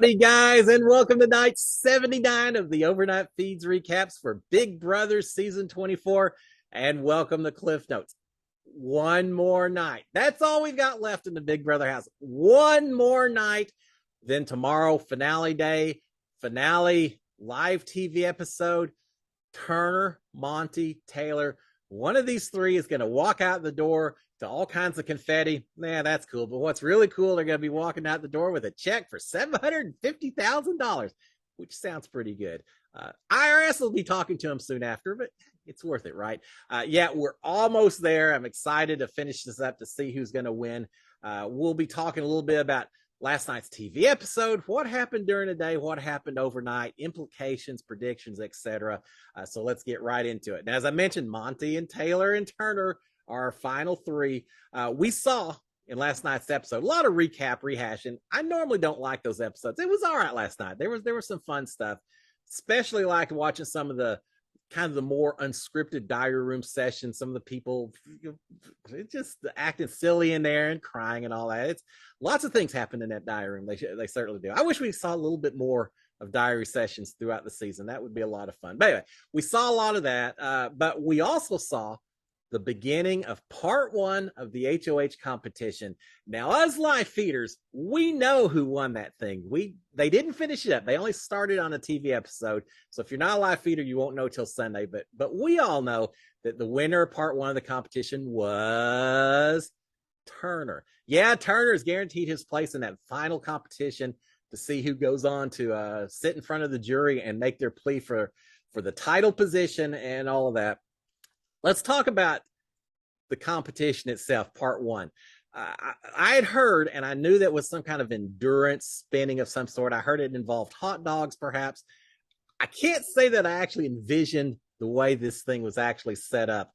Howdy, guys, and welcome to night 79 of the Overnight Feeds recaps for Big Brother Season 24. And welcome to Cliff Notes. One more night. That's all we've got left in the Big Brother house. One more night. Then tomorrow, finale day, finale live TV episode. Turner, Monte, Taylor. One of these three is going to walk out the door to all kinds of confetti. Yeah, that's cool. But what's really cool, they're going to be walking out the door with a check for $750,000, which sounds pretty good. IRS will be talking to them soon after, but it's worth it, right? Yeah, we're almost there. I'm excited to finish this up to see who's going to win. We'll be talking a little bit about last night's TV episode, what happened during the day, what happened overnight, implications, predictions, etc. So let's get right into it. Now, as I mentioned, Monte and Taylor and Turner are our final three. We saw in last night's episode a lot of recap, rehashing. I normally don't like those episodes. It was all right last night. There was some fun stuff, especially like watching some of the kind of the more unscripted diary room sessions. Some of the people just acting silly in there and crying and all that. It's lots of things happen in that diary room. They certainly do. I wish we saw a little bit more of diary sessions throughout the season. That would be a lot of fun. But anyway, we saw a lot of that. But we also saw the beginning of part one of the HOH competition. Now, us live feeders, we know who won that thing. They didn't finish it up. They only started on a TV episode. So if you're not a live feeder, you won't know till Sunday. But we all know that the winner of part one of the competition was Turner. Yeah, Turner is guaranteed his place in that final competition to see who goes on to sit in front of the jury and make their plea for the title position and all of that. Let's talk about the competition itself, part one. I had heard, and I knew that was some kind of endurance spinning of some sort. I heard it involved hot dogs, perhaps. I can't say that I actually envisioned the way this thing was actually set up.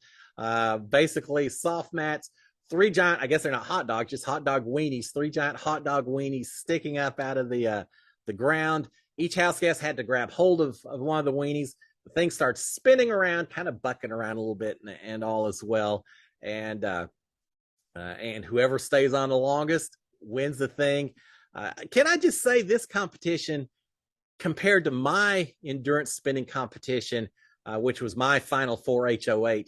Basically, soft mats, three giant, I guess they're not hot dogs, just hot dog weenies, three giant hot dog weenies sticking up out of the ground. Each house guest had to grab hold of one of the weenies. The thing starts spinning around, kind of bucking around a little bit, and all as well. And whoever stays on the longest wins the thing. Can I just say this competition, compared to my endurance spinning competition, which was my final four HOH,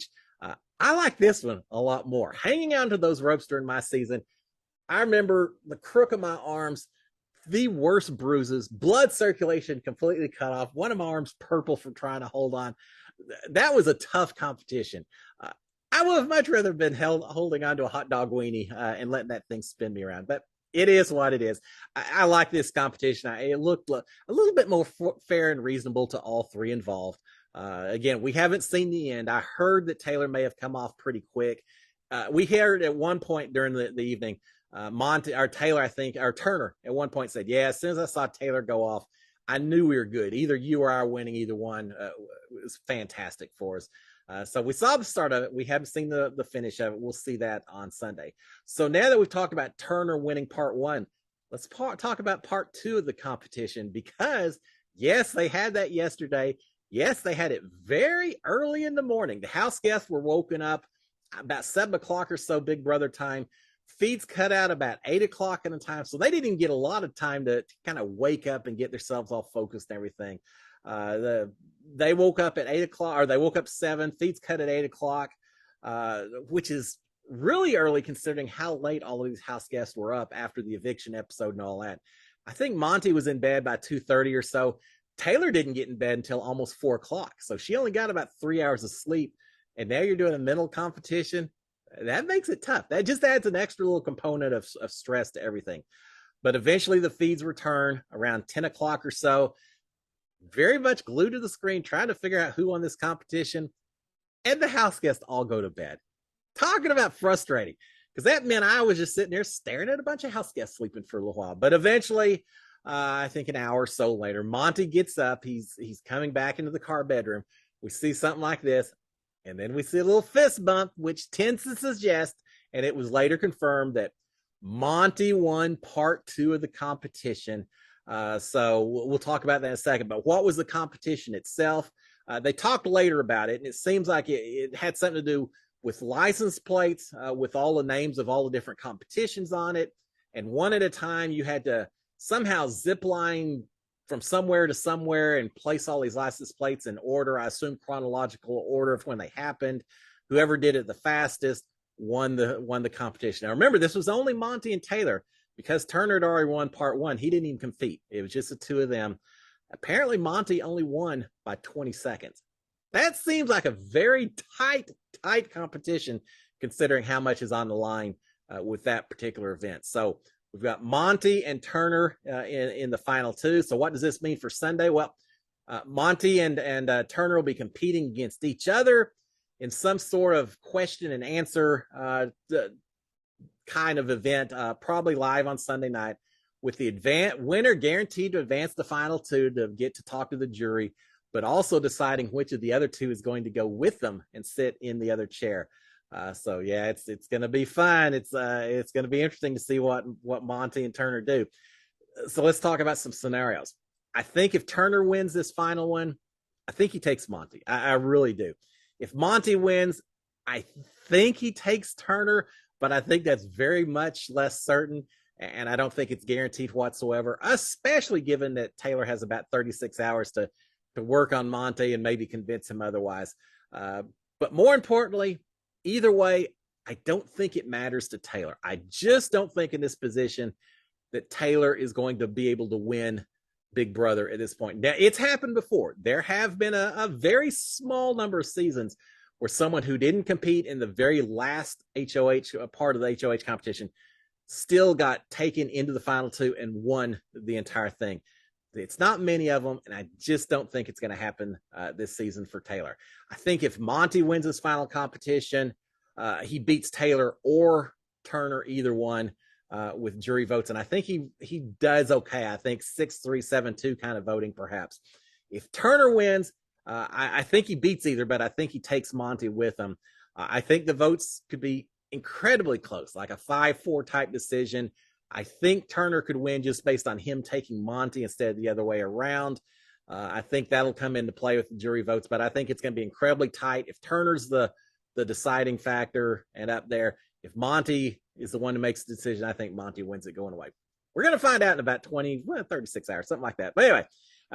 I like this one a lot more. Hanging on to those ropes during my season, I remember the crook of my arms, the worst bruises, blood circulation completely cut off, one of my arms purple from trying to hold on. That was a tough competition. I would have much rather been holding on to a hot dog weenie and letting that thing spin me around. But it is what it is. I like this competition. It looked a little bit more fair and reasonable to all three involved. Again, we haven't seen the end. I heard that Taylor may have come off pretty quick. We heard at one point during the evening, Monte or Taylor, I think, or Turner at one point said, yeah, as soon as I saw Taylor go off, I knew we were good. Either you or I were winning, either one was fantastic for us. So we saw the start of it. We haven't seen the finish of it. We'll see that on Sunday. So now that we've talked about Turner winning part one, let's talk about part two of the competition, because yes, they had that yesterday. Yes, they had it very early in the morning. The house guests were woken up about 7 o'clock or so, Big Brother time. Feeds cut out about 8 o'clock in the time. So they didn't even get a lot of time to kind of wake up and get themselves all focused and everything. They woke up at 8 o'clock, or they woke up 7. Feeds cut at 8 o'clock, which is really early considering how late all of these house guests were up after the eviction episode and all that. I think Monte was in bed by 2:30 or so. Taylor didn't get in bed until almost 4 o'clock. So she only got about 3 hours of sleep. And now you're doing a mental competition. That makes it tough. That just adds an extra little component of stress to everything. But eventually the feeds return around 10 o'clock or so, very much glued to the screen, trying to figure out who won this competition. And the house guests all go to bed. Talking about frustrating, because that meant I was just sitting there staring at a bunch of house guests sleeping for a little while. But eventually, I think an hour or so later, Monte gets up. He's coming back into the car bedroom. We see something like this. And then we see a little fist bump, which tends to suggest, and it was later confirmed, that Monte won part two of the competition. So we'll talk about that in a second. But what was the competition itself? They talked later about it, and it seems like it had something to do with license plates, with all the names of all the different competitions on it. And one at a time, you had to somehow zip line from somewhere to somewhere and place all these license plates in order. I assume chronological order of when they happened. Whoever did it the fastest won the competition. Now remember, this was only Monty and Taylor because Turner had already won part one. He didn't even compete. It was just the two of them. Apparently, Monty only won by 20 seconds. That seems like a very tight competition considering how much is on the line with that particular event. So we've got Monty and Turner in the final two. So what does this mean for Sunday? Well, Monty and Turner will be competing against each other in some sort of question and answer kind of event, probably live on Sunday night, with the winner guaranteed to advance the final two to get to talk to the jury, but also deciding which of the other two is going to go with them and sit in the other chair. So yeah, it's going to be fun. It's going to be interesting to see what Monty and Turner do. So let's talk about some scenarios. I think if Turner wins this final one, I think he takes Monty. I really do. If Monty wins, I think he takes Turner, but I think that's very much less certain. And I don't think it's guaranteed whatsoever, especially given that Taylor has about 36 hours to work on Monty and maybe convince him otherwise. But more importantly, either way, I don't think it matters to Taylor. I just don't think in this position that Taylor is going to be able to win Big Brother at this point. Now, it's happened before. There have been a very small number of seasons where someone who didn't compete in the very last HOH part of the HOH competition still got taken into the final two and won the entire thing. It's not many of them, and I just don't think it's going to happen this season for Taylor. I think if Monty wins his final competition, he beats Taylor or Turner, either one, with jury votes, and I think he does okay. I think 6-3, 7-2 kind of voting, perhaps. If Turner wins, I think he beats either, but I think he takes Monty with him. I think the votes could be incredibly close, like a 5-4 type decision. I think Turner could win just based on him taking Monty instead of the other way around. I think that'll come into play with the jury votes, but I think it's going to be incredibly tight. If Turner's the deciding factor and up there, if Monty is the one who makes the decision, I think Monty wins it going away. We're going to find out in about 36 hours, something like that. But anyway,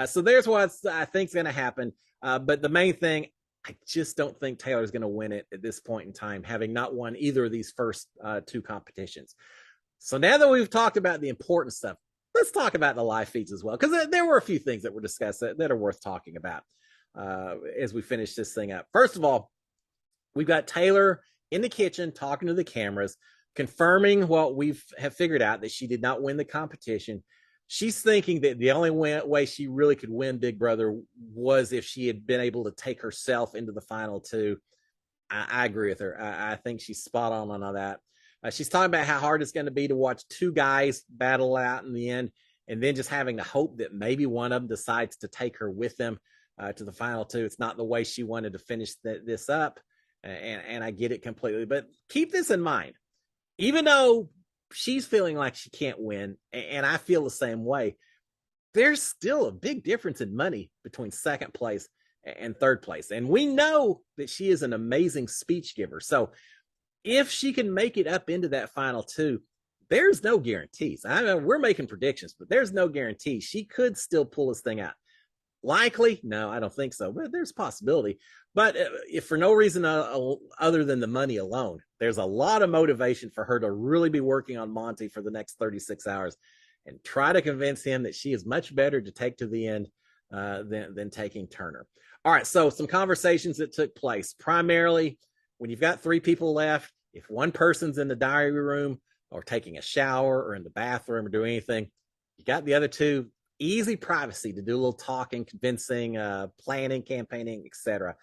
so there's what I think is going to happen. But the main thing, I just don't think Taylor's going to win it at this point in time, having not won either of these first two competitions. So now that we've talked about the important stuff, let's talk about the live feeds as well, because there were a few things that were discussed that are worth talking about as we finish this thing up. First of all, we've got Taylor in the kitchen talking to the cameras, confirming what we have figured out, that she did not win the competition. She's thinking that the only way she really could win Big Brother was if she had been able to take herself into the final two. I agree with her. I think she's spot on all that. She's talking about how hard it's going to be to watch two guys battle out in the end, and then just having the hope that maybe one of them decides to take her with them to the final two. It's not the way she wanted to finish this up, and I get it completely. But keep this in mind. Even though she's feeling like she can't win, and I feel the same way, there's still a big difference in money between second place and third place. And we know that she is an amazing speech giver. So if she can make it up into that final two, there's no guarantees. I mean, we're making predictions, but there's no guarantee. She could still pull this thing out. Likely? No, I don't think so, but there's a possibility. But if for no reason other than the money alone, there's a lot of motivation for her to really be working on Monty for the next 36 hours and try to convince him that she is much better to take to the end than taking Turner. All right, so some conversations that took place. Primarily, when you've got three people left, if one person's in the diary room or taking a shower or in the bathroom or doing anything, you got the other two. Easy privacy to do a little talking, convincing, planning, campaigning, etc.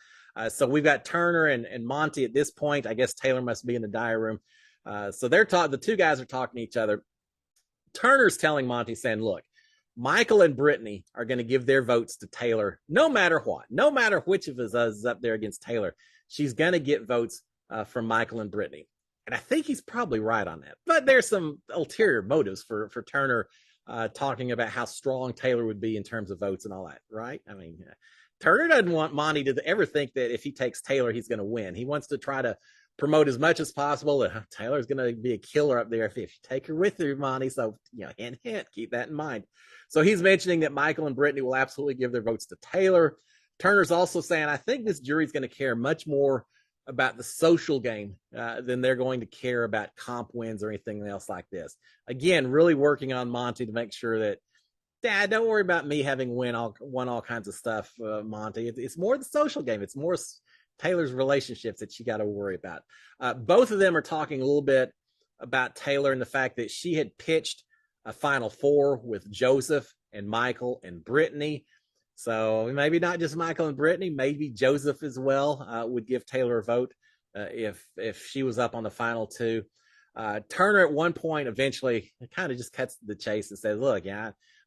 So we've got Turner and Monty at this point. I guess Taylor must be in the diary room. So the two guys are talking to each other. Turner's telling Monty, saying, look, Michael and Brittany are going to give their votes to Taylor no matter what. No matter which of us is up there against Taylor, she's going to get votes from Michael and Brittany. And I think he's probably right on that. But there's some ulterior motives for Turner talking about how strong Taylor would be in terms of votes and all that, right? I mean, Turner doesn't want Monty to ever think that if he takes Taylor, he's going to win. He wants to try to promote as much as possible. Taylor's going to be a killer up there if you take her with you, Monty. So, hint, hint, keep that in mind. So he's mentioning that Michael and Brittany will absolutely give their votes to Taylor. Turner's also saying, I think this jury's going to care much more about the social game than they're going to care about comp wins or anything else like this. Again, really working on Monty to make sure that, Dad, don't worry about me having won all kinds of stuff, Monty. It's more the social game. It's more Taylor's relationships that you got to worry about. Both of them are talking a little bit about Taylor and the fact that she had pitched a Final Four with Joseph and Michael and Brittany. So maybe not just Michael and Brittany, maybe Joseph as well would give Taylor a vote if she was up on the final two. Turner at one point eventually kind of just cuts to the chase and says, look,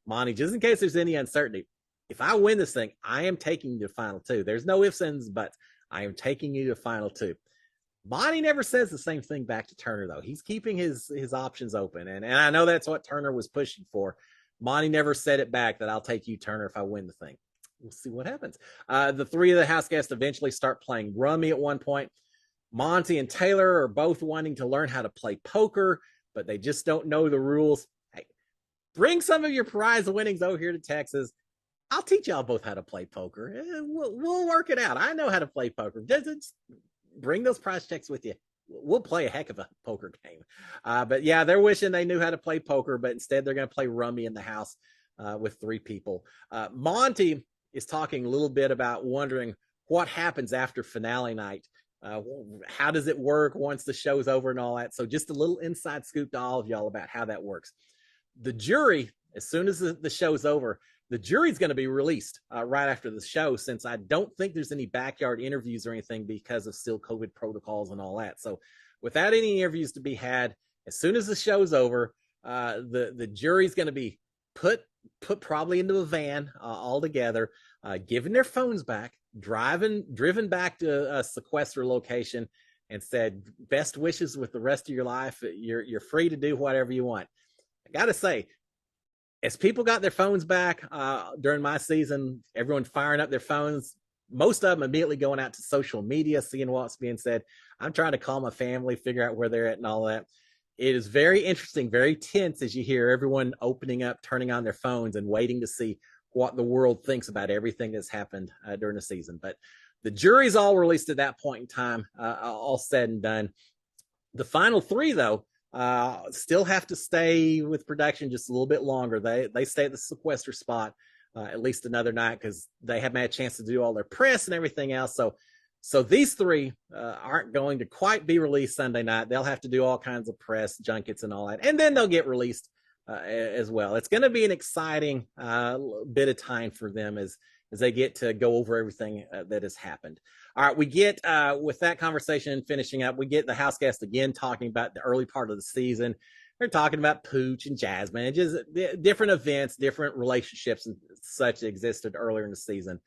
Monty, just in case there's any uncertainty, if I win this thing, I am taking you to final two. There's no ifs, ands, buts. I am taking you to final two. Monty never says the same thing back to Turner, though. He's keeping his options open. And I know that's what Turner was pushing for. Monty never said it back that I'll take you, Turner, if I win the thing. We'll see what happens. The three of the house guests eventually start playing rummy at one point. Monty and Taylor are both wanting to learn how to play poker, but they just don't know the rules. Hey, bring some of your prize winnings over here to Texas. I'll teach y'all both how to play poker. We'll work it out. I know how to play poker. Just bring those prize checks with you. We'll play a heck of a poker game. But yeah, they're wishing they knew how to play poker, but instead they're going to play rummy in the house with three people. Monty is talking a little bit about wondering what happens after finale night. How does it work once the show's over and all that? So just a little inside scoop to all of y'all about how that works. The jury, as soon as the show's over, the jury's going to be released right after the show, since I don't think there's any backyard interviews or anything because of still COVID protocols and all that. So without any interviews to be had, as soon as the show's over, the jury's going to be put probably into a van all together, given their phones back, driven back to a sequester location, and said, best wishes with the rest of your life. You're free to do whatever you want. I got to say, as people got their phones back during my season, everyone firing up their phones, most of them immediately going out to social media, seeing what's being said. I'm trying to call my family, figure out where they're at and all that. It is very interesting, very tense as you hear everyone opening up, turning on their phones and waiting to see what the world thinks about everything that's happened during the season. But the jury's all released at that point in time, all said and done. The final three, though, still have to stay with production just a little bit longer. They stay at the sequester spot at least another night because they haven't had a chance to do all their press and everything else. So these three aren't going to quite be released Sunday night. They'll have to do all kinds of press junkets and all that, and then they'll get released as well. It's going to be an exciting bit of time for them as they get to go over everything that has happened. All right, we get, with that conversation finishing up, we get the house guest again talking about the early part of the season. They're talking about Pooch and Jasmine, and just different events, different relationships and such that existed earlier in the season.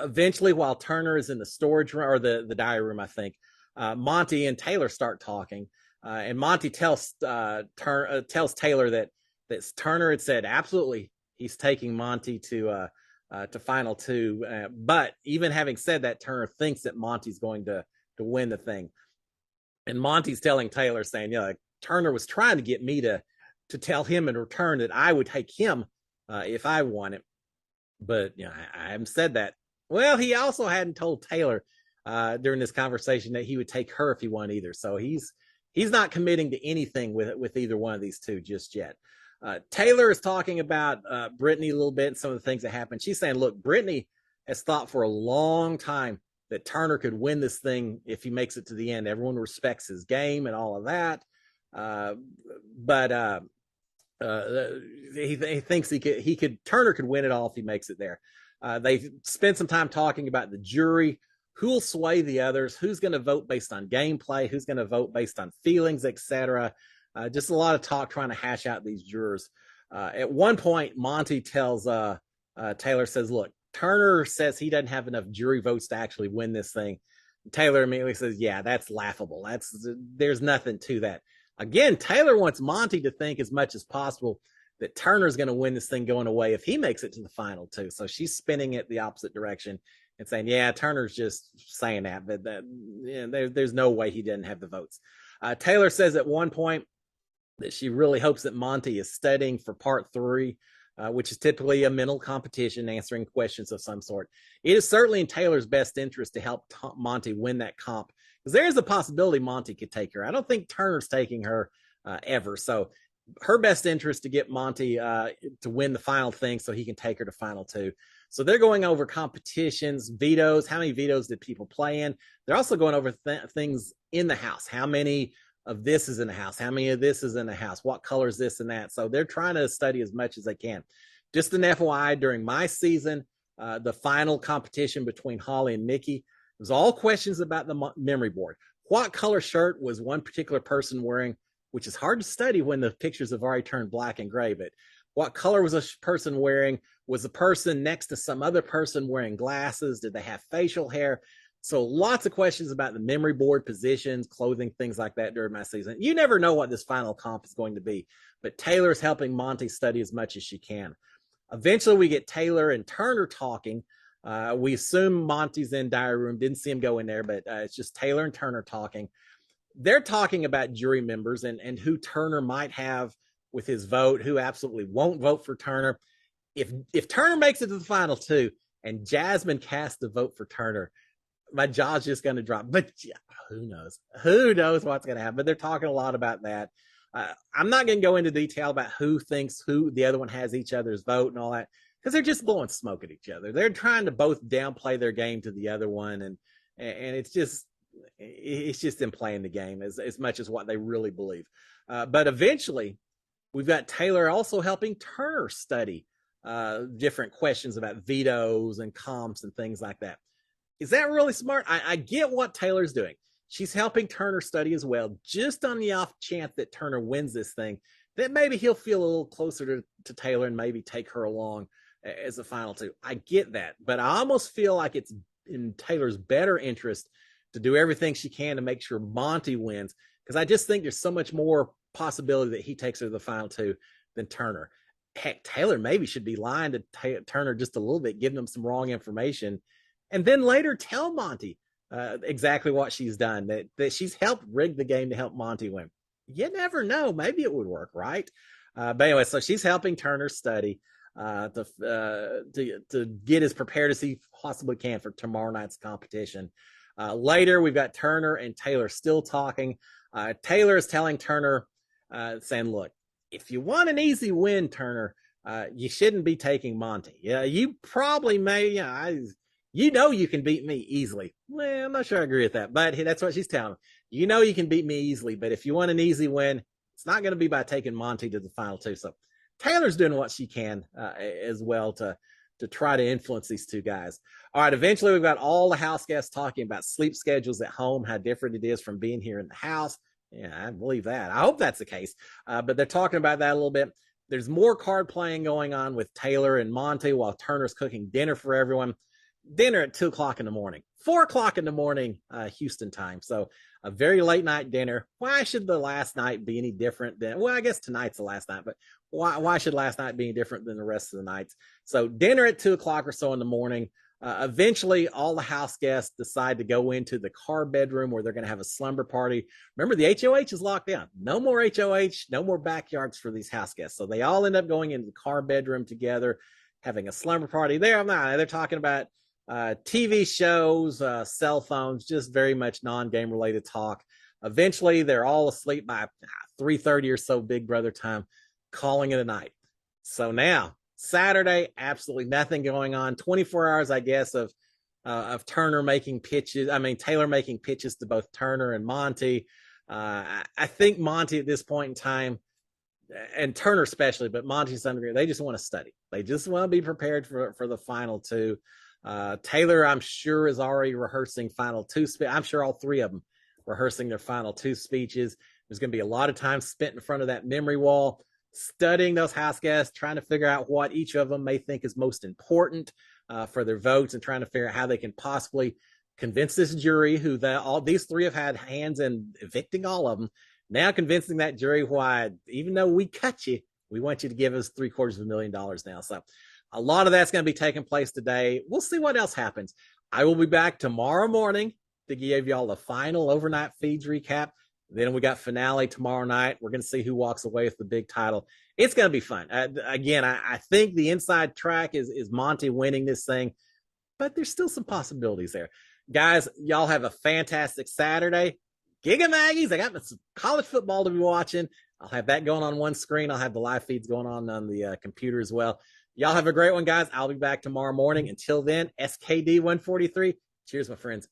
Eventually, while Turner is in the storage room, or the diary room, I think, Monty and Taylor start talking. And Monty tells Taylor that Turner had said, absolutely, he's taking Monty to final two. But even having said that, Turner thinks that Monty's going to win the thing. And Monty's telling Taylor, saying, Turner was trying to get me to tell him in return that I would take him if I won it. But I haven't said that. Well, he also hadn't told Taylor during this conversation that he would take her if he won either. So he's not committing to anything with either one of these two just yet. Taylor is talking about Brittany a little bit and some of the things that happened. She's saying, look, Brittany has thought for a long time that Turner could win this thing if he makes it to the end. Everyone respects his game and all of that. But he thinks Turner could win it all if he makes it there. They've spent some time talking about the jury, who'll sway the others, who's going to vote based on gameplay, who's going to vote based on feelings, etc. Just a lot of talk trying to hash out these jurors. At one point, Monty tells Taylor, says, look, Turner says he doesn't have enough jury votes to actually win this thing. Taylor immediately says, yeah, that's laughable. There's nothing to that. Again, Taylor wants Monty to think as much as possible that Turner's going to win this thing going away if he makes it to the final two. So she's spinning it the opposite direction and saying, yeah, Turner's just saying that, but there's no way he didn't have the votes. Taylor says at one point that she really hopes that Monty is studying for part 3, which is typically a mental competition answering questions of some sort. It is certainly in Taylor's best interest to help Monty win that comp, because there is a possibility Monty could take her. I don't think Turner's taking her ever. So her best interest to get Monty to win the final thing so he can take her to final 2. So they're going over competitions, vetoes. How many vetoes did people play in? They're also going over things in the house. How many of this is in the house? How many of this is in the house? What color is this and that? So they're trying to study as much as they can. Just an FYI, during my season, the final competition between Holly and Nikki was all questions about the memory board. What color shirt was one particular person wearing, which is hard to study when the pictures have already turned black and gray, but what color was a person wearing? Was the person next to some other person wearing glasses? Did they have facial hair? So lots of questions about the memory board, positions, clothing, things like that during my season. You never know what this final comp is going to be, but Taylor's helping Monty study as much as she can. Eventually, we get Taylor and Turner talking. We assume Monty's in diary room. Didn't see him go in there, but it's just Taylor and Turner talking. They're talking about jury members and who Turner might have with his vote, who absolutely won't vote for Turner. If Turner makes it to the final 2 and Jasmine casts a vote for Turner, my jaw's just going to drop. But who knows? Who knows what's going to happen? But they're talking a lot about that. I'm not going to go into detail about who thinks who the other one has each other's vote and all that, because they're just blowing smoke at each other. They're trying to both downplay their game to the other one, and it's just them playing the game as much as what they really believe. But eventually, we've got Taylor also helping Turner study different questions about vetoes and comps and things like that. Is that really smart? I get what Taylor's doing. She's helping Turner study as well, just on the off chance that Turner wins this thing, that maybe he'll feel a little closer to Taylor and maybe take her along as a final 2. I get that, but I almost feel like it's in Taylor's better interest to do everything she can to make sure Monty wins, because I just think there's so much more possibility that he takes her to the final 2 than Turner. Heck, Taylor maybe should be lying to Turner just a little bit, giving him some wrong information, and then later tell Monty exactly what she's done, that she's helped rig the game to help Monty win. You never know. Maybe it would work, right? But anyway, so she's helping Turner study to get as prepared as he possibly can for tomorrow night's competition. Later, we've got Turner and Taylor still talking. Taylor is telling Turner, saying, look, if you want an easy win, Turner, you shouldn't be taking Monty. Yeah, you probably may, you can beat me easily. Well, I'm not sure I agree with that, but that's what she's telling him. You can beat me easily, but if you want an easy win, it's not going to be by taking Monty to the final 2. So Taylor's doing what she can as well to try to influence these 2 guys. All right, eventually we've got all the house guests talking about sleep schedules at home, how different it is from being here in the house. Yeah, I believe that. I hope that's the case. But they're talking about that a little bit. There's more card playing going on with Taylor and Monty while Turner's cooking dinner for everyone. Dinner at 2:00 in the morning, 4:00 in the morning, Houston time. So a very late night dinner. Why should the last night be any different than, well, I guess tonight's the last night, but why should last night be any different than the rest of the nights? So dinner at 2:00 or so in the morning. Eventually, all the house guests decide to go into the car bedroom where they're going to have a slumber party. Remember, the HOH is locked down. No more HOH, no more backyards for these house guests. So they all end up going into the car bedroom together, having a slumber party. They're talking about TV shows, cell phones, just very much non-game related talk. Eventually, they're all asleep by 3:30 or so, Big Brother time, calling it a night. So now, Saturday, absolutely nothing going on. 24 hours, I guess, of Turner making pitches. Taylor making pitches to both Turner and Monty. I think Monty at this point in time, and Turner especially, but Monty to some degree, they just want to study. They just want to be prepared for the final 2. Taylor, I'm sure, is already rehearsing final 2. I'm sure all 3 of them rehearsing their final 2 speeches. There's going to be a lot of time spent in front of that memory wall, studying those house guests, trying to figure out what each of them may think is most important for their votes, and trying to figure out how they can possibly convince this jury, who all these 3 have had hands in evicting all of them, now convincing that jury why, even though we cut you, we want you to give us $750,000 now. So A lot of that's going to be taking place today. We'll see what else happens. I will be back tomorrow morning to give y'all the final overnight feeds recap. Then we got finale tomorrow night. We're going to see who walks away with the big title. It's going to be fun. Again, I think the inside track is Monty winning this thing, but there's still some possibilities there. Guys, y'all have a fantastic Saturday. Giga Maggies, I got some college football to be watching. I'll have that going on one screen. I'll have the live feeds going on the computer as well. Y'all have a great one, guys. I'll be back tomorrow morning. Until then, SKD 143. Cheers, my friends.